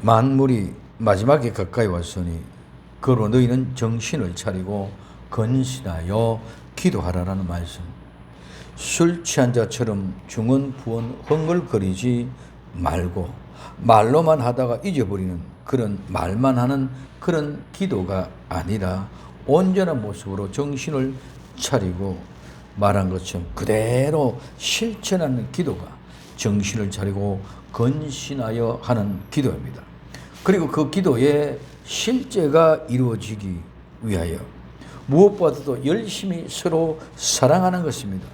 만물이 마지막에 가까이 왔으니 그로 너희는 정신을 차리고 건신하여 기도하라라는 말씀. 술 취한 자처럼 중언부언 흥얼거리지 말고 말로만 하다가 잊어버리는 그런 말만 하는 그런 기도가 아니라 온전한 모습으로 정신을 차리고 말한 것처럼 그대로 실천하는 기도가 정신을 차리고 건신하여 하는 기도입니다. 그리고 그 기도의 실제가 이루어지기 위하여 무엇보다도 열심히 서로 사랑하는 것입니다.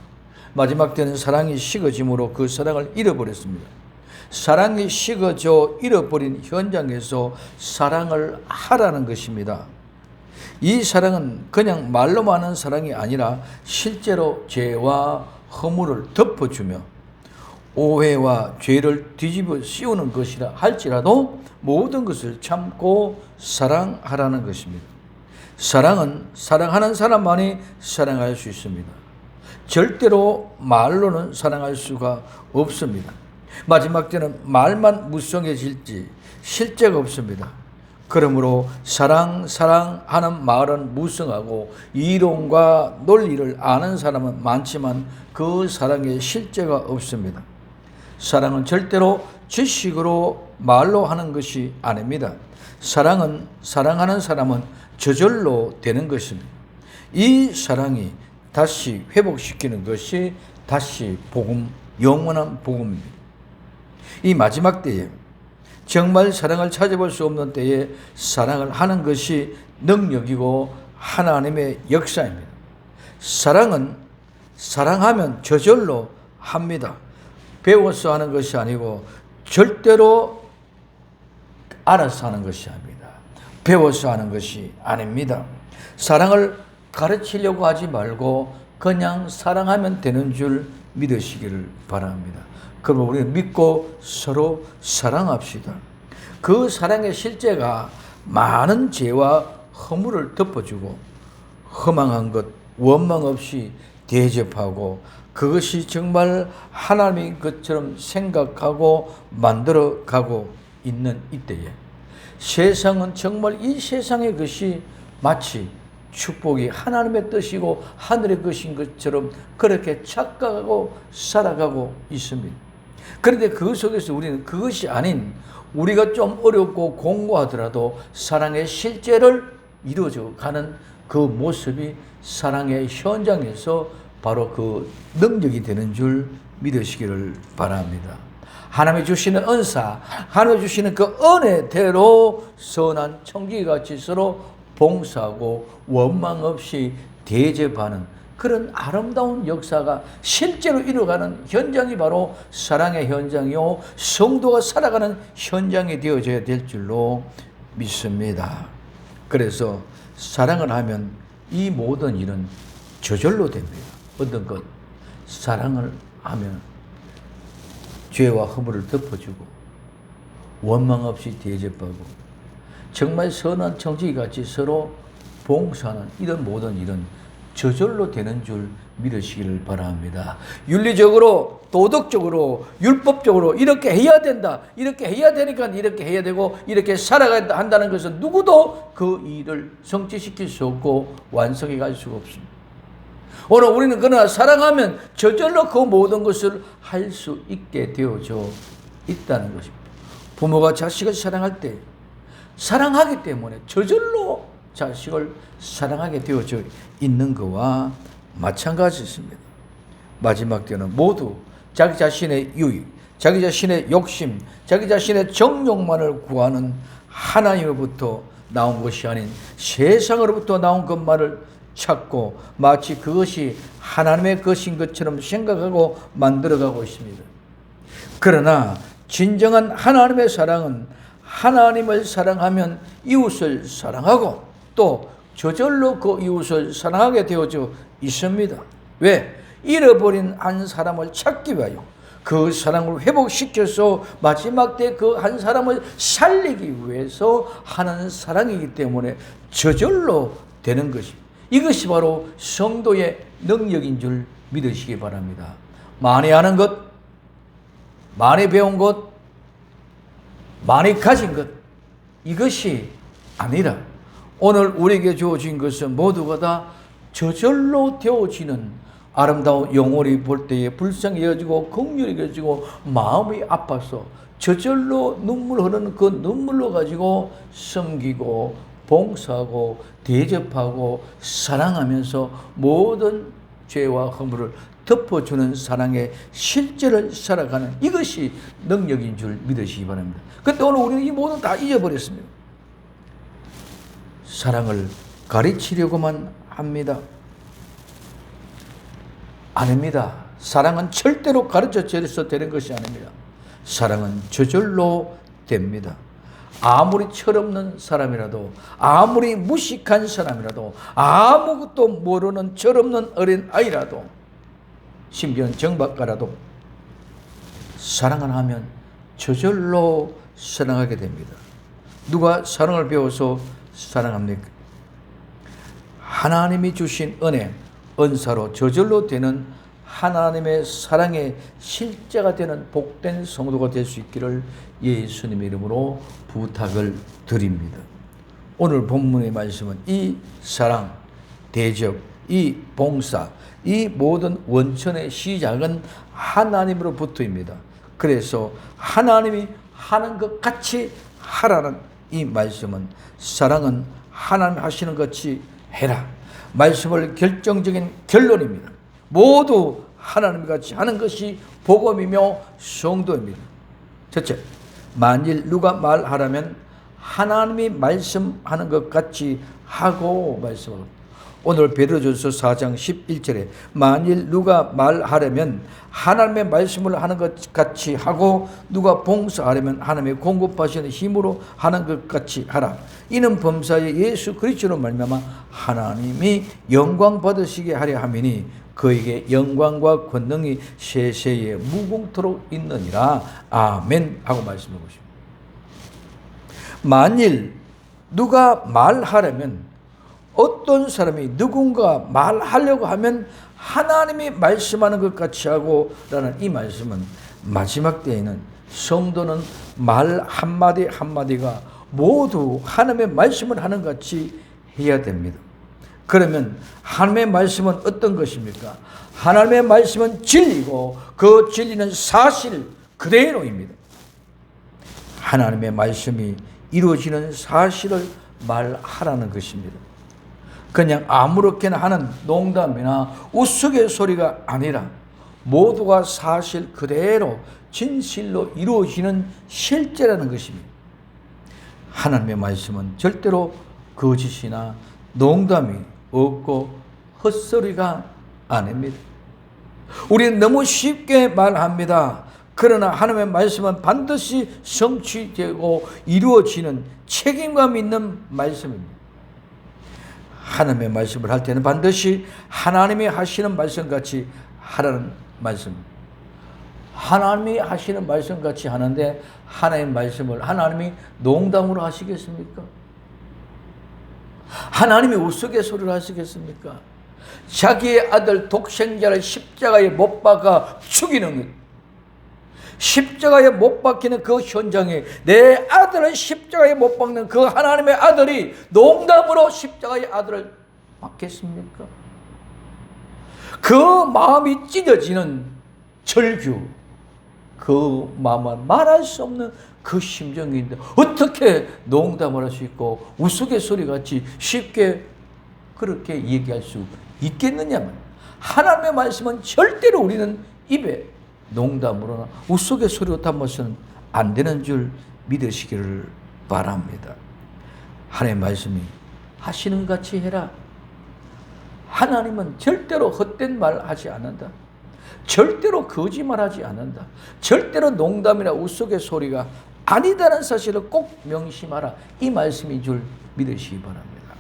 마지막 때는 사랑이 식어짐으로 그 사랑을 잃어버렸습니다. 사랑이 식어져 잃어버린 현장에서 사랑을 하라는 것입니다. 이 사랑은 그냥 말로만 하는 사랑이 아니라 실제로 죄와 허물을 덮어주며 오해와 죄를 뒤집어 씌우는 것이라 할지라도 모든 것을 참고 사랑하라는 것입니다. 사랑은 사랑하는 사람만이 사랑할 수 있습니다. 절대로 말로는 사랑할 수가 없습니다. 마지막 때는 말만 무성해질지 실제가 없습니다. 그러므로 사랑하는 말은 무성하고 이론과 논리를 아는 사람은 많지만 그 사랑의 실제가 없습니다. 사랑은 절대로 지식으로 말로 하는 것이 아닙니다. 사랑은 사랑하는 사람은 저절로 되는 것입니다. 이 사랑이 다시 회복시키는 것이 다시 복음, 영원한 복음입니다. 이 마지막 때에 정말 사랑을 찾아볼 수 없는 때에 사랑을 하는 것이 능력이고 하나님의 역사입니다. 사랑은 사랑하면 저절로 합니다. 배워서 하는 것이 아니고 절대로 알아서 하는 것이 아닙니다. 배워서 하는 것이 아닙니다. 사랑을 가르치려고 하지 말고 그냥 사랑하면 되는 줄 믿으시기를 바랍니다. 그럼 우리는 믿고 서로 사랑합시다. 그 사랑의 실제가 많은 죄와 허물을 덮어주고 허망한 것 원망 없이 대접하고 그것이 정말 하나님인 것처럼 생각하고 만들어가고 있는 이때에 세상은 정말 이 세상의 것이 마치 축복이 하나님의 뜻이고 하늘의 것인 것처럼 그렇게 착각하고 살아가고 있습니다. 그런데 그 속에서 우리는 그것이 아닌 우리가 좀 어렵고 공고하더라도 사랑의 실제를 이루어져 가는 그 모습이 사랑의 현장에서 바로 그 능력이 되는 줄 믿으시기를 바랍니다. 하나님이 주시는 은사, 하나님이 주시는 그 은혜대로 선한 청지기같이 서로 봉사하고 원망 없이 대접하는 그런 아름다운 역사가 실제로 이루어가는 현장이 바로 사랑의 현장이요 성도가 살아가는 현장이 되어져야 될 줄로 믿습니다. 그래서 사랑을 하면 이 모든 일은 저절로 됩니다. 어떤 것, 사랑을 하면 죄와 허물을 덮어주고 원망 없이 대접하고 정말 선한 청지기같이 서로 봉사하는 이런 모든 일은 저절로 되는 줄 믿으시기를 바랍니다. 윤리적으로, 도덕적으로, 율법적으로 이렇게 해야 된다. 이렇게 해야 되니까 이렇게 해야 되고 이렇게 살아가야 한다는 것은 누구도 그 일을 성취시킬 수 없고 완성해 갈 수가 없습니다. 오늘 우리는 그러나 사랑하면 저절로 그 모든 것을 할 수 있게 되어져 있다는 것입니다. 부모가 자식을 사랑할 때 사랑하기 때문에 저절로 자식을 사랑하게 되어져 있는 것과 마찬가지입니다. 마지막 때는 모두 자기 자신의 유익, 자기 자신의 욕심, 자기 자신의 정욕만을 구하는 하나님으로부터 나온 것이 아닌 세상으로부터 나온 것만을 찾고 마치 그것이 하나님의 것인 것처럼 생각하고 만들어가고 있습니다. 그러나 진정한 하나님의 사랑은 하나님을 사랑하면 이웃을 사랑하고 또 저절로 그 이웃을 사랑하게 되어져 있습니다. 왜? 잃어버린 한 사람을 찾기 위하여 그 사랑을 회복시켜서 마지막 때 그 한 사람을 살리기 위해서 하는 사랑이기 때문에 저절로 되는 것입니다. 이것이 바로 성도의 능력인 줄 믿으시기 바랍니다. 많이 아는 것, 많이 배운 것, 많이 가진 것, 이것이 아니라 오늘 우리에게 주어진 것은 모두가 다 저절로 되어지는 아름다운 영혼이 볼 때에 불쌍히 여겨지고 긍휼히 여겨지고 마음이 아파서 저절로 눈물 흐르는 그 눈물로 가지고 섬기고 봉사하고 대접하고 사랑하면서 모든 죄와 허물을 덮어주는 사랑의 실제를 살아가는 이것이 능력인 줄 믿으시기 바랍니다. 그런데 오늘 우리는 이 모든 다 잊어버렸습니다. 사랑을 가르치려고만 합니다. 아닙니다. 사랑은 절대로 가르쳐져서 되는 것이 아닙니다. 사랑은 저절로 됩니다. 아무리 철없는 사람이라도, 아무리 무식한 사람이라도, 아무것도 모르는 철없는 어린 아이라도, 심지어는 정박가라도 사랑을 하면 저절로 사랑하게 됩니다. 누가 사랑을 배워서 사랑합니까? 하나님이 주신 은혜, 은사로 저절로 되는 하나님의 사랑의 실제가 되는 복된 성도가 될 수 있기를 예수님의 이름으로 부탁을 드립니다. 오늘 본문의 말씀은 이 사랑, 대접, 이 봉사, 이 모든 원천의 시작은 하나님으로부터입니다. 그래서 하나님이 하는 것 같이 하라는 이 말씀은, 사랑은 하나님 하시는 것 같이 해라, 말씀을 결정적인 결론입니다. 모두 하나님 같이 하는 것이 복음이며 성도입니다. 첫째, 만일 누가 말하라면 하나님이 말씀하는 것 같이 하고 말씀합니다. 오늘 베드로전서 4장 11절에 만일 누가 말하려면 하나님의 말씀을 하는 것 같이 하고 누가 봉사하려면 하나님의 공급하시는 힘으로 하는 것 같이 하라. 이는 범사에 예수 그리스도로 말미암아 하나님이 영광 받으시게 하려 함이니 그에게 영광과 권능이 세세에 무궁토록 있느니라. 아멘 하고 말씀해 보십니다. 만일 누가 말하려면, 어떤 사람이 누군가 말하려고 하면 하나님이 말씀하는 것 같이 하고 라는 이 말씀은 마지막 때에는 성도는 말 한마디 한마디가 모두 하나님의 말씀을 하는 것 같이 해야 됩니다. 그러면 하나님의 말씀은 어떤 것입니까? 하나님의 말씀은 진리고 그 진리는 사실 그대로입니다. 하나님의 말씀이 이루어지는 사실을 말하라는 것입니다. 그냥 아무렇게나 하는 농담이나 우스갯소리가 아니라 모두가 사실 그대로 진실로 이루어지는 실제라는 것입니다. 하나님의 말씀은 절대로 거짓이나 농담이 없고 헛소리가 아닙니다. 우리는 너무 쉽게 말합니다. 그러나 하나님의 말씀은 반드시 성취되고 이루어지는 책임감 있는 말씀입니다. 하나님의 말씀을 할 때는 반드시 하나님이 하시는 말씀같이 하라는 말씀입니다. 하나님이 하시는 말씀같이 하는데 하나님의 말씀을 하나님이 농담으로 하시겠습니까? 하나님이 우스갯소리를 하시겠습니까? 자기의 아들 독생자를 십자가에 못 박아 죽이는 것, 십자가에 못 박히는 그 현장에 내 아들을 십자가에 못 박는 그 하나님의 아들이 농담으로 십자가의 아들을 박겠습니까? 그 마음이 찢어지는 절규, 그 마음은 말할 수 없는 그 심정인데 어떻게 농담을 할 수 있고 우스갯소리 같이 쉽게 그렇게 얘기할 수 있겠느냐면, 하나님의 말씀은 절대로 우리는 입에 농담으로나 우스갯소리로 담아서는 안 되는 줄 믿으시기를 바랍니다. 하나님의 말씀이 하시는 것 같이 해라. 하나님은 절대로 헛된 말 하지 않는다. 절대로 거짓말하지 않는다. 절대로 농담이나 우스갯소리가 아니다는 사실을 꼭 명심하라. 이 말씀인 줄 믿으시기 바랍니다.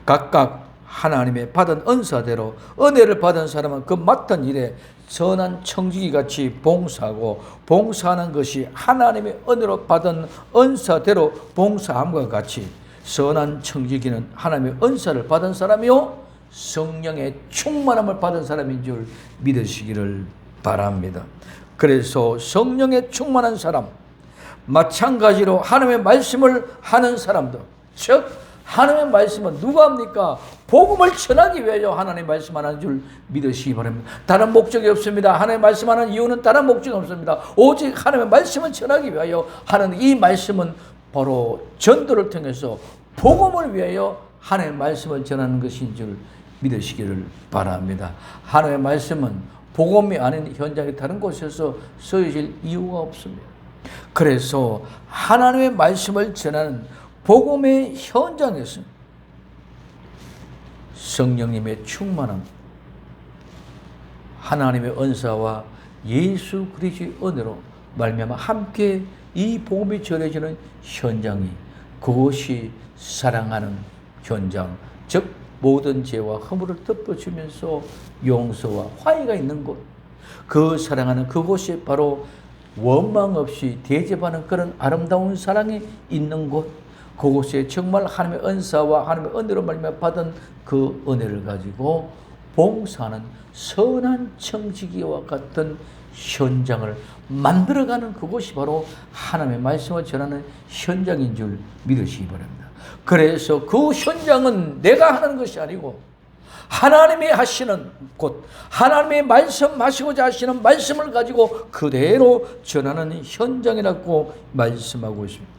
각각 하나님의 받은 은사대로 은혜를 받은 사람은 그 맡은 일에 선한 청지기같이 봉사하고, 봉사하는 것이 하나님의 은혜로 받은 은사대로 봉사함과 같이 선한 청지기는 하나님의 은사를 받은 사람이요 성령의 충만함을 받은 사람인 줄 믿으시기를 바랍니다. 그래서 성령의 충만한 사람, 마찬가지로 하나님의 말씀을 하는 사람도, 즉 하나님의 말씀은 누가 합니까? 복음을 전하기 위하여 하나님의 말씀하는 줄 믿으시기 바랍니다. 다른 목적이 없습니다. 하나님의 말씀하는 이유는 다른 목적이 없습니다. 오직 하나님의 말씀을 전하기 위하여 하는 이 말씀은 바로 전도를 통해서 복음을 위하여 하나님의 말씀을 전하는 것인 줄 믿으시기를 바랍니다. 하나님의 말씀은 복음이 아닌 현장에 다른 곳에서 쓰여질 이유가 없습니다. 그래서 하나님의 말씀을 전하는 복음의 현장에서 성령님의 충만함, 하나님의 은사와 예수 그리스도의 은혜로 말미암아 함께 이 복음이 전해지는 현장이, 그것이 사랑하는 현장, 즉 모든 죄와 허물을 덮어주면서 용서와 화해가 있는 곳, 그 사랑하는 그곳이 바로 원망 없이 대접하는 그런 아름다운 사랑이 있는 곳, 그곳에 정말 하나님의 은사와 하나님의 은혜로 말미암아 받은 그 은혜를 가지고 봉사하는 선한 청지기와 같은 현장을 만들어가는 그곳이 바로 하나님의 말씀을 전하는 현장인 줄 믿으시기 바랍니다. 그래서 그 현장은 내가 하는 것이 아니고 하나님이 하시는 곳, 하나님이 말씀하시고자 하시는 말씀을 가지고 그대로 전하는 현장이라고 말씀하고 있습니다.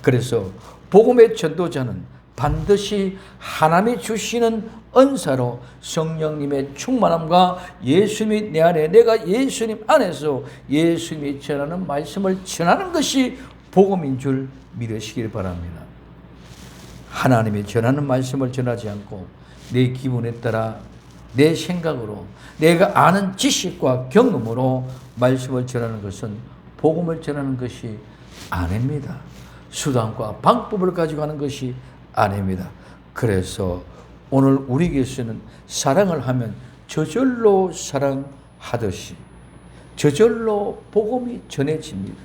그래서 복음의 전도자는 반드시 하나님이 주시는 은사로 성령님의 충만함과 예수님이 내 안에, 내가 예수님 안에서 예수님이 전하는 말씀을 전하는 것이 복음인 줄 믿으시길 바랍니다. 하나님이 전하는 말씀을 전하지 않고 내 기분에 따라 내 생각으로 내가 아는 지식과 경험으로 말씀을 전하는 것은 복음을 전하는 것이 아닙니다. 수단과 방법을 가지고 하는 것이 아닙니다. 그래서 오늘 우리에게서는 사랑을 하면 저절로 사랑하듯이 저절로 복음이 전해집니다.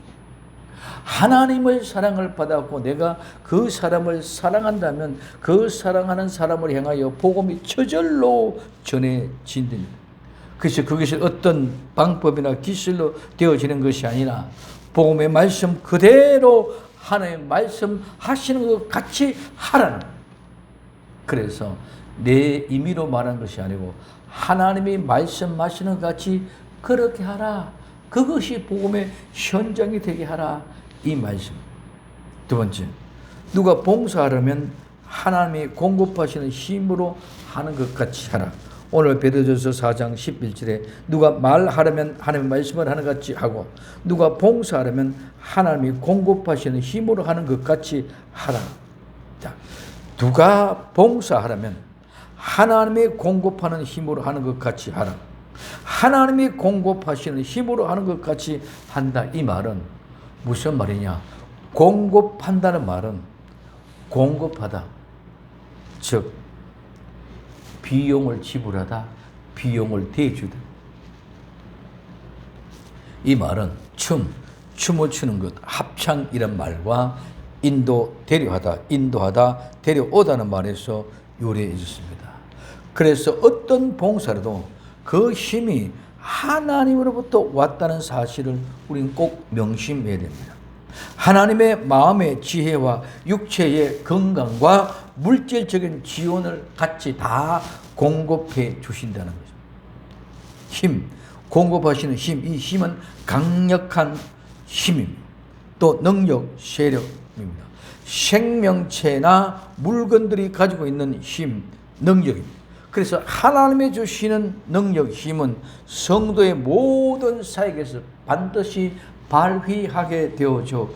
하나님의 사랑을 받았고 내가 그 사람을 사랑한다면 그 사랑하는 사람을 향하여 복음이 저절로 전해진답니다. 그래서 그것이 어떤 방법이나 기술로 되어지는 것이 아니라 복음의 말씀 그대로 하나님의 말씀하시는 것 같이 하라는, 그래서 내 임의로 말하는 것이 아니고 하나님이 말씀하시는 것 같이 그렇게 하라, 그것이 복음의 현장이 되게 하라, 이 말씀. 두 번째, 누가 봉사하려면 하나님이 공급하시는 힘으로 하는 것 같이 하라. 오늘 베드로전서 4장 11절에 누가 말하려면 하나님의 말씀을 하는 것 같이 하고 누가 봉사하려면 하나님이 공급하시는 힘으로 하는 것 같이 하라. 자, 누가 봉사하려면 하나님이 공급하는 힘으로 하는 것 같이 하라. 하나님이 공급하시는 힘으로 하는 것 같이 한다. 이 말은 무슨 말이냐? 공급한다는 말은 공급하다, 즉 비용을 지불하다, 비용을 대주다. 이 말은 춤을 추는 것, 합창이란 말과 데려하다, 인도하다, 데려오다는 말에서 유래해졌습니다. 그래서 어떤 봉사라도 그 힘이 하나님으로부터 왔다는 사실을 우리는 꼭 명심해야 됩니다. 하나님의 마음의 지혜와 육체의 건강과 물질적인 지원을 같이 다 공급해 주신다는 거죠. 힘, 공급하시는 힘, 이 힘은 강력한 힘입니다. 또 능력, 세력입니다. 생명체나 물건들이 가지고 있는 힘, 능력입니다. 그래서 하나님이 주시는 능력, 힘은 성도의 모든 사역에서 반드시 발휘하게 되어져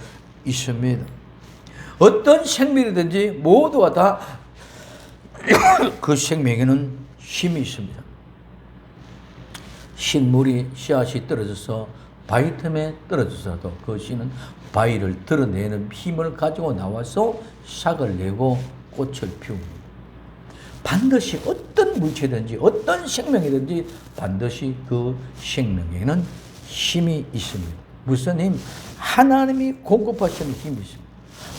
있습니다. 어떤 생명이든지 모두가 다 그 생명에는 힘이 있습니다. 식물이 씨앗이 떨어져서 바위 틈에 떨어져서도 그 씨는 바위를 드러내는 힘을 가지고 나와서 싹을 내고 꽃을 피웁니다. 반드시 어떤 물체든지 어떤 생명이든지 반드시 그 생명에는 힘이 있습니다. 무슨 힘? 하나님이 공급하시는 힘이 있습니다.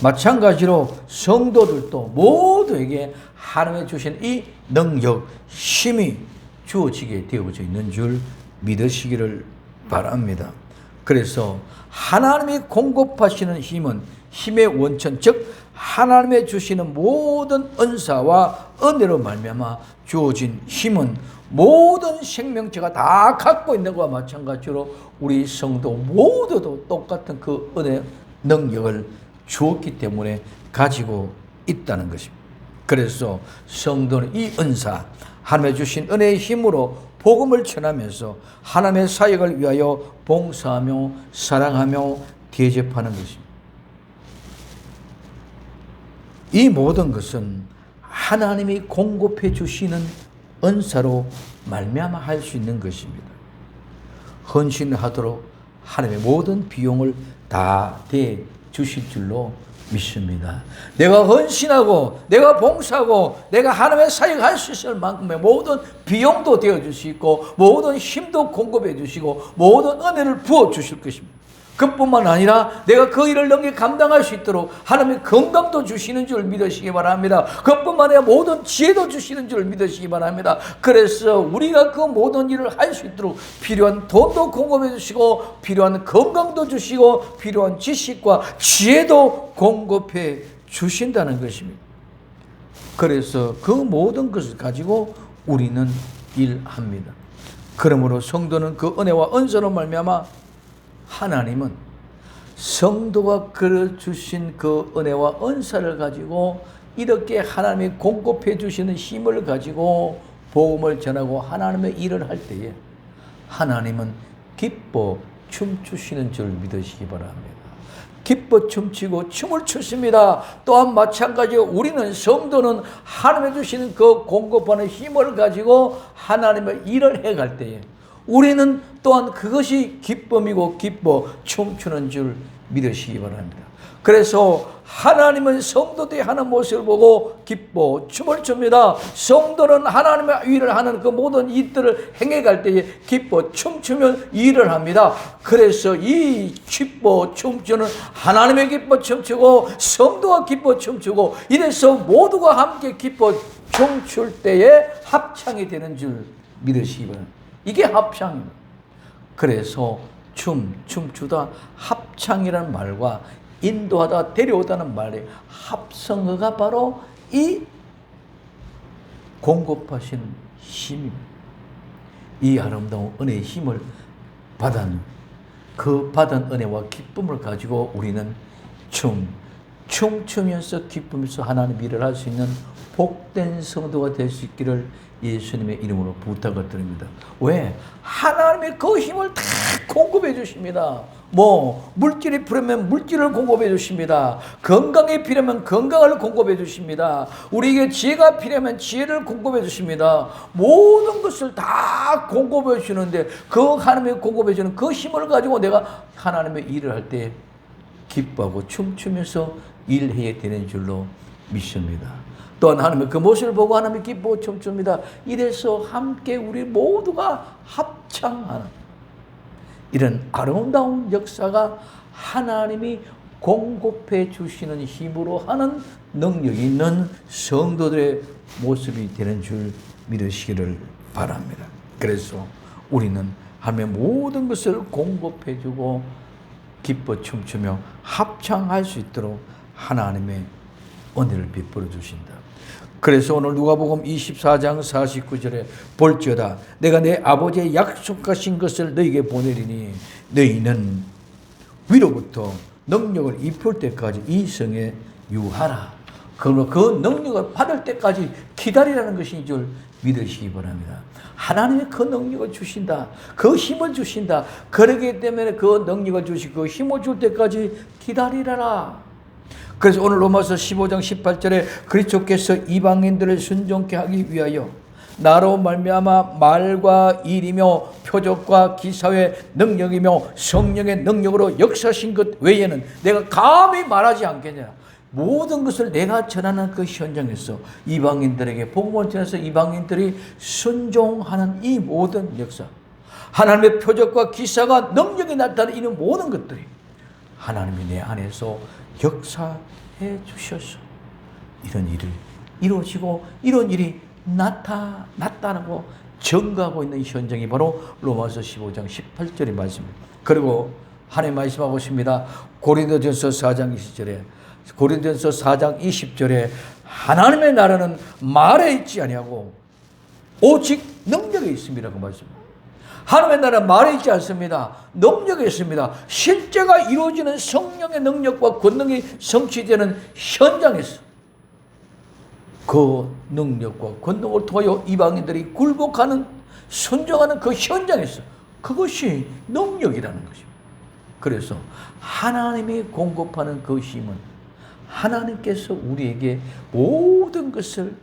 마찬가지로 성도들도 모두에게 하나님이 주신 이 능력, 힘이 주어지게 되어져 있는 줄 믿으시기를 바랍니다. 그래서 하나님이 공급하시는 힘은 힘의 원천, 즉 하나님의 주시는 모든 은사와 은혜로 말미암아 주어진 힘은 모든 생명체가 다 갖고 있는 것과 마찬가지로 우리 성도 모두도 똑같은 그 은혜 능력을 주었기 때문에 가지고 있다는 것입니다. 그래서 성도는 이 은사, 하나님의 주신 은혜의 힘으로 복음을 전하면서 하나님의 사역을 위하여 봉사하며 사랑하며 대접하는 것입니다. 이 모든 것은 하나님이 공급해 주시는 은사로 말미암아 할 수 있는 것입니다. 헌신하도록 하나님의 모든 비용을 다 대 주실 줄로 믿습니다. 내가 헌신하고 내가 봉사하고 내가 하나님의 사역할 수 있을 만큼의 모든 비용도 되어 주시고 모든 힘도 공급해 주시고 모든 은혜를 부어 주실 것입니다. 그뿐만 아니라 내가 그 일을 능히 감당할 수 있도록 하나님의 건강도 주시는 줄 믿으시기 바랍니다. 그뿐만 아니라 모든 지혜도 주시는 줄 믿으시기 바랍니다. 그래서 우리가 그 모든 일을 할 수 있도록 필요한 돈도 공급해 주시고 필요한 건강도 주시고 필요한 지식과 지혜도 공급해 주신다는 것입니다. 그래서 그 모든 것을 가지고 우리는 일합니다. 그러므로 성도는 그 은혜와 은사로 말미암아 하나님은 성도가 그려 주신 그 은혜와 은사를 가지고 이렇게 하나님이 공급해 주시는 힘을 가지고 복음을 전하고 하나님의 일을 할 때에 하나님은 기뻐 춤추시는 줄 믿으시기 바랍니다. 기뻐 춤추고 춤을 추십니다. 또한 마찬가지로 우리는 성도는 하나님이 주시는 그 공급하는 힘을 가지고 하나님의 일을 해갈 때에 우리는 또한 그것이 기쁨이고 기뻐 춤추는 줄 믿으시기 바랍니다. 그래서 하나님은 성도들이 하는 모습을 보고 기뻐 춤을 춥니다. 성도는 하나님의 일을 하는 그 모든 일들을 행해갈 때에 기뻐 춤추며 일을 합니다. 그래서 이 기뻐 춤추는 하나님의 기뻐 춤추고 성도가 기뻐 춤추고 이래서 모두가 함께 기뻐 춤출 때에 합창이 되는 줄 믿으시기 바랍니다. 이게 합창입니다. 그래서 춤추다 합창이라는 말과 인도하다 데려오다는 말의 합성어가 바로 이 공급하신 힘입니다. 이 아름다운 은혜의 힘을 받은 그 받은 은혜와 기쁨을 가지고 우리는 춤추면서 기쁨에서 하나님 일을 할 수 있는 복된 성도가 될 수 있기를 예수님의 이름으로 부탁을 드립니다. 왜? 하나님의 그 힘을 다 공급해 주십니다. 물질이 필요하면 물질을 공급해 주십니다. 건강이 필요하면 건강을 공급해 주십니다. 우리에게 지혜가 필요하면 지혜를 공급해 주십니다. 모든 것을 다 공급해 주시는데 그 하나님의 공급해 주는 그 힘을 가지고 내가 하나님의 일을 할 때 기뻐하고 춤추면서 일해야 되는 줄로 믿습니다. 또한 하나님의 그 모습을 보고 하나님이 기뻐하고 춤춥니다. 이래서 함께 우리 모두가 합창하는 이런 아름다운 역사가 하나님이 공급해 주시는 힘으로 하는 능력이 있는 성도들의 모습이 되는 줄 믿으시기를 바랍니다. 그래서 우리는 하나님의 모든 것을 공급해 주고 기뻐 춤추며 합창할 수 있도록 하나님의 은혜를 베풀어 주신다. 그래서 오늘 누가복음 24장 49절에 볼지어다 내가 내 아버지의 약속하신 것을 너희에게 보내리니 너희는 위로부터 능력을 입을 때까지 이 성에 유하라. 그러면 그 능력을 받을 때까지 기다리라는 것인 줄 믿으시기 바랍니다. 하나님이 그 능력을 주신다. 그 힘을 주신다. 그러기 때문에 그 능력을 주시고 그 힘을 줄 때까지 기다리라. 그래서 오늘 로마서 15장 18절에 그리스도께서 이방인들을 순종케 하기 위하여 나로 말미암아 말과 일이며 표적과 기사의 능력이며 성령의 능력으로 역사하신 것 외에는 내가 감히 말하지 않겠냐. 모든 것을 내가 전하는 그 현장에서 이방인들에게 복음을 전해서 이방인들이 순종하는 이 모든 역사, 하나님의 표적과 기사가 능력이 나타나는 이 모든 것들이 하나님이 내 안에서 역사해 주셔서 이런 일이 이루어지고 이런 일이 나타나고 증거하고 있는 현장이 바로 로마서 15장 18절의 말씀입니다. 그리고 하나님 말씀하고 있습니다. 고린도전서 4장 20절에 고린도전서 4장 20절에 하나님의 나라는 말에 있지 아니하고 오직 능력에 있습니다. 그 말씀입니다. 하나님의 나라는 말에 있지 않습니다. 능력에 있습니다. 실제가 이루어지는 성령의 능력과 권능이 성취되는 현장에서 그 능력과 권능을 통하여 이방인들이 굴복하는 순종하는 그 현장에서 그것이 능력이라는 것입니다. 그래서 하나님이 공급하는 그 힘은 하나님께서 우리에게 모든 것을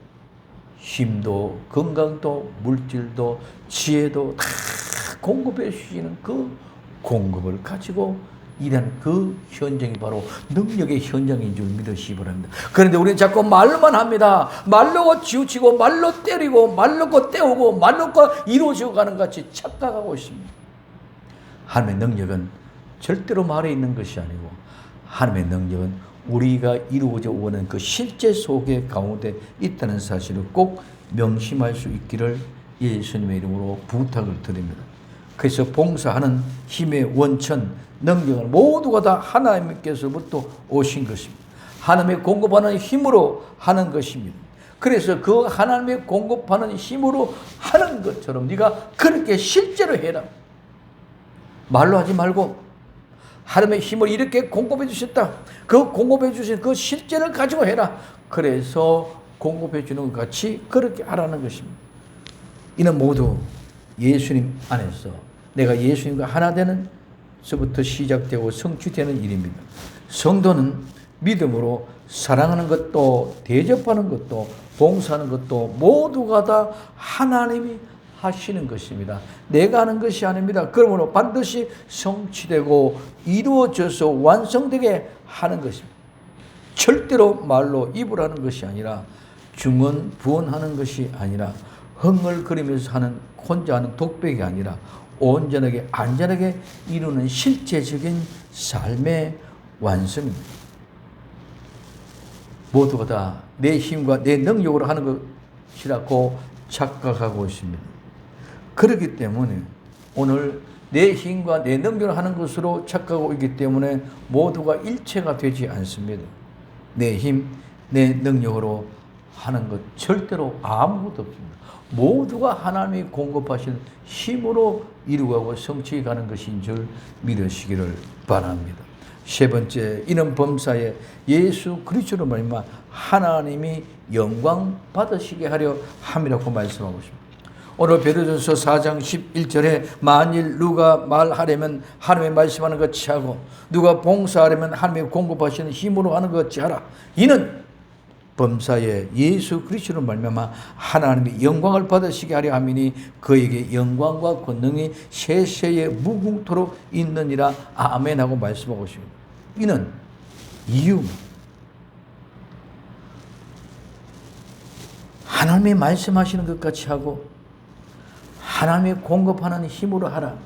힘도 건강도 물질도 지혜도 다 공급해 주시는 그 공급을 가지고 일하는 그 현장이 바로 능력의 현장인 줄 믿으시기 바랍니다. 그런데 우리는 자꾸 말로만 합니다. 말로 치우치고 말로 때리고 말로 때우고 말로 이루어지고 가는 것 같이 착각하고 있습니다. 하나님의 능력은 절대로 말에 있는 것이 아니고 하나님의 능력은 우리가 이루어져 오는 그 실제 속에 가운데 있다는 사실을 꼭 명심할 수 있기를 예수님의 이름으로 부탁을 드립니다. 그래서 봉사하는 힘의 원천, 능력은 모두가 다 하나님께서부터 오신 것입니다. 하나님의 공급하는 힘으로 하는 것입니다. 그래서 그 하나님의 공급하는 힘으로 하는 것처럼 네가 그렇게 실제로 해라. 말로 하지 말고 하나님의 힘을 이렇게 공급해 주셨다. 그 공급해 주신 그 실제를 가지고 해라. 그래서 공급해 주는 것 같이 그렇게 하라는 것입니다. 이는 모두 예수님 안에서 내가 예수님과 하나 되는 서부터 시작되고 성취되는 일입니다. 성도는 믿음으로 사랑하는 것도 대접하는 것도 봉사하는 것도 모두가 다 하나님이 하시는 것입니다. 내가 하는 것이 아닙니다. 그러므로 반드시 성취되고 이루어져서 완성되게 하는 것입니다. 절대로 말로 입을 하는 것이 아니라 중언부언하는 것이 아니라 흥얼거리면서 하는 혼자 하는 독백이 아니라 온전하게 안전하게 이루는 실제적인 삶의 완성입니다. 모두가 다 내 힘과 내 능력으로 하는 것이라고 착각하고 있습니다. 그렇기 때문에 오늘 내 힘과 내 능력으로 하는 것으로 착각하고 있기 때문에 모두가 일체가 되지 않습니다. 내 힘, 내 능력으로 하는 것 절대로 아무것도 없습니다. 모두가 하나님이 공급하신 힘으로 이루어가고 성취해가는 것인 줄 믿으시기를 바랍니다. 세 번째, 이는 범사에 예수 그리스도로 말미암아 하나님이 영광 받으시게 하려 함이라고 말씀하고 있습니다. 오늘 베드로전서 4장 11절에 만일 누가 말하려면 하나님의 말씀하는 것 같이 하고 누가 봉사하려면 하나님의 공급하시는 힘으로 하는 것 같이 하라. 이는 범사에 예수 그리스도로 말미암아 하나님이 영광을 받으시게 하려 함이니 그에게 영광과 권능이 세세에 무궁토록 있느니라. 아멘 하고 말씀하고 있습니다. 이는 이유 하나님이 말씀하시는 것 같이 하고 하나님이 공급하는 힘으로 하라.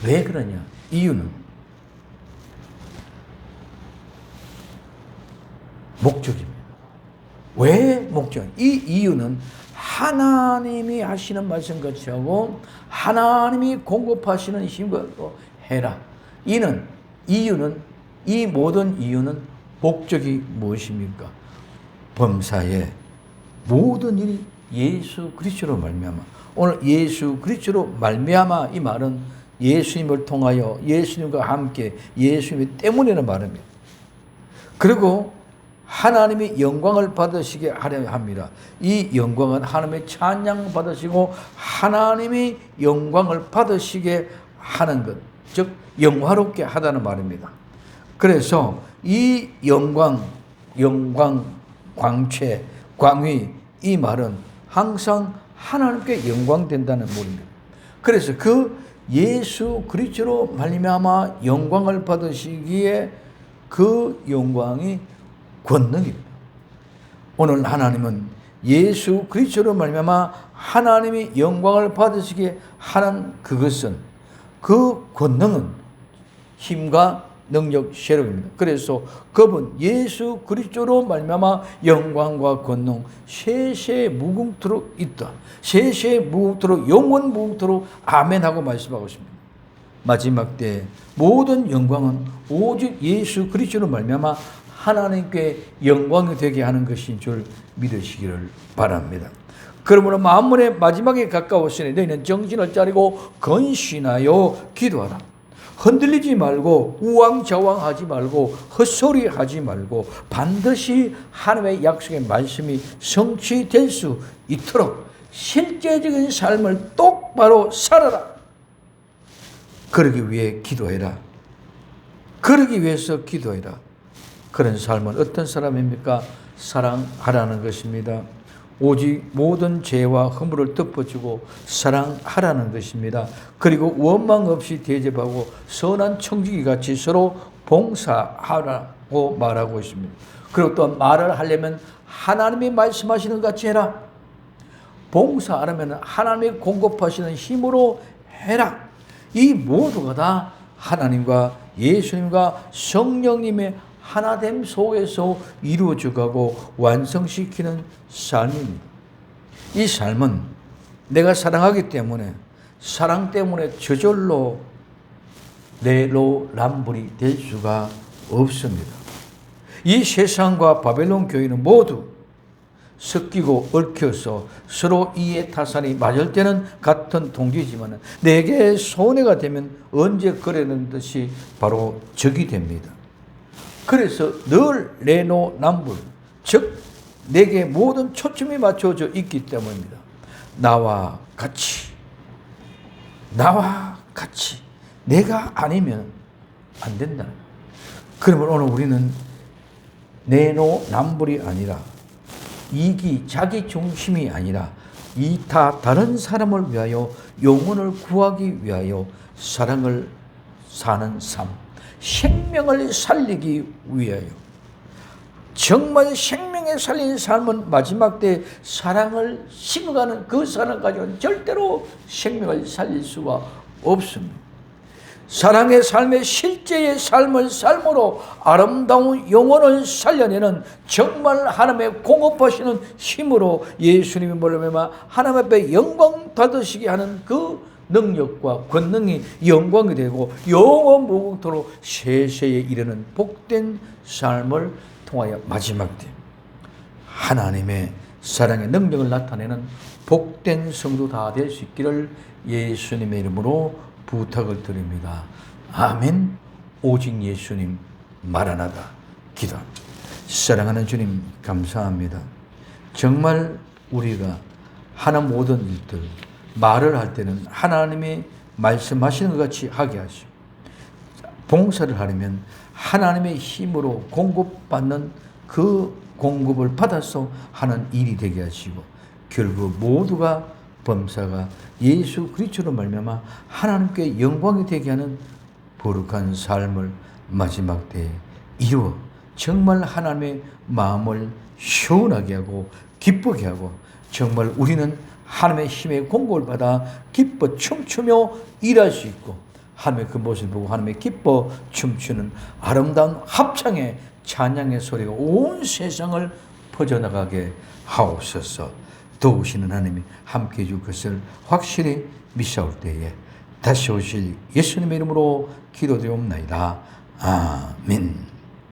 왜 그러냐? 이유는 목적입니다. 왜 목적? 이 이유는 하나님이 하시는 말씀 같이 하고 하나님이 공급하시는 힘으로 해라. 이유는 이 모든 이유는 목적이 무엇입니까? 범사에 모든 일이 예수 그리스도로 말미암아. 오늘 예수 그리스도로 말미암아 이 말은 예수님을 통하여 예수님과 함께 예수님 때문이라는 말입니다. 그리고 하나님이 영광을 받으시게 하려 합니다. 이 영광은 하나님의 찬양 받으시고 하나님이 영광을 받으시게 하는 것, 즉 영화롭게 하다는 말입니다. 그래서 이 영광, 광채, 광위 이 말은 항상 하나님께 영광된다는 말입니다. 그래서 그 예수 그리스도로 말미암아 영광을 받으시기에 그 영광이 권능입니다. 오늘 하나님은 예수 그리스도로 말미암아 하나님이 영광을 받으시게 하는 그것은 그 권능은 힘과 능력, 세력입니다. 그래서 그분 예수 그리스도로 말미암아 영광과 권능 세세 무궁토록 있다. 세세 무궁토록 영원 무궁토록 아멘하고 말씀하고 있습니다. 마지막 때 모든 영광은 오직 예수 그리스도로 말미암아 하나님께 영광이 되게 하는 것인 줄 믿으시기를 바랍니다. 그러므로 만물의 마지막에 가까웠으니 너희는 정신을 차리고 건신하여 기도하라. 흔들리지 말고 우왕좌왕하지 말고 헛소리하지 말고 반드시 하나님의 약속의 말씀이 성취될 수 있도록 실제적인 삶을 똑바로 살아라. 그러기 위해 기도해라. 그러기 위해서 기도해라. 그런 삶은 어떤 사람입니까? 사랑하라는 것입니다. 오직 모든 죄와 허물을 덮어주고 사랑하라는 것입니다. 그리고 원망 없이 대접하고 선한 청지기 같이 서로 봉사하라고 말하고 있습니다. 그리고 또 말을 하려면 하나님이 말씀하시는 것 같이 해라. 봉사하려면 하나님이 공급하시는 힘으로 해라. 이 모두가 다 하나님과 예수님과 성령님의 하나됨 속에서 이루어져가고 완성시키는 삶입니다. 이 삶은 내가 사랑하기 때문에 사랑 때문에 저절로 내로남불이 될 수가 없습니다. 이 세상과 바벨론 교회는 모두 섞이고 얽혀서 서로 이해 타산이 맞을 때는 같은 동지지만 내게 손해가 되면 언제 그러는 듯이 바로 적이 됩니다. 그래서 늘 내로남불, 즉 내게 모든 초점이 맞춰져 있기 때문입니다. 나와 같이 내가 아니면 안 된다. 그러면 오늘 우리는 내로남불이 아니라 이기 자기 중심이 아니라 이타 다른 사람을 위하여 영혼을 구하기 위하여 사랑을 사는 삶, 생명을 살리기 위하여 정말 생명에 살린 삶은 마지막 때 사랑을 식어가는 그 사랑 가지고는 절대로 생명을 살릴 수가 없습니다. 사랑의 삶의 실제의 삶을 삶으로 아름다운 영혼을 살려내는 정말 하나님의 공급하시는 힘으로 예수님이 말하면 하나님 앞에 영광 받으시게 하는 그 능력과 권능이 영광이 되고 영원 무궁토록 세세에 이르는 복된 삶을 통하여 마지막 때 하나님의 사랑의 능력을 나타내는 복된 성도 다 될 수 있기를 예수님의 이름으로 부탁을 드립니다. 아멘. 오직 예수님 마라나다 기도합니다. 사랑하는 주님 감사합니다. 정말 우리가 하나 모든 일들 말을 할 때는 하나님이 말씀하시는 것 같이 하게 하시고 봉사를 하려면 하나님의 힘으로 공급받는 그 공급을 받아서 하는 일이 되게 하시고 결국 모두가 범사가 예수 그리스도로 말미암아 하나님께 영광이 되게 하는 거룩한 삶을 마지막 때에 이루어 정말 하나님의 마음을 시원하게 하고 기쁘게 하고 정말 우리는 하나님의 힘의 공급을 받아 기뻐 춤추며 일할 수 있고 하나님의 그 모습을 보고 하나님의 기뻐 춤추는 아름다운 합창의 찬양의 소리가 온 세상을 퍼져나가게 하옵소서. 도우시는 하나님이 함께 해줄 것을 확실히 믿사올 때에 다시 오실 예수님의 이름으로 기도드리옵나이다. 아멘.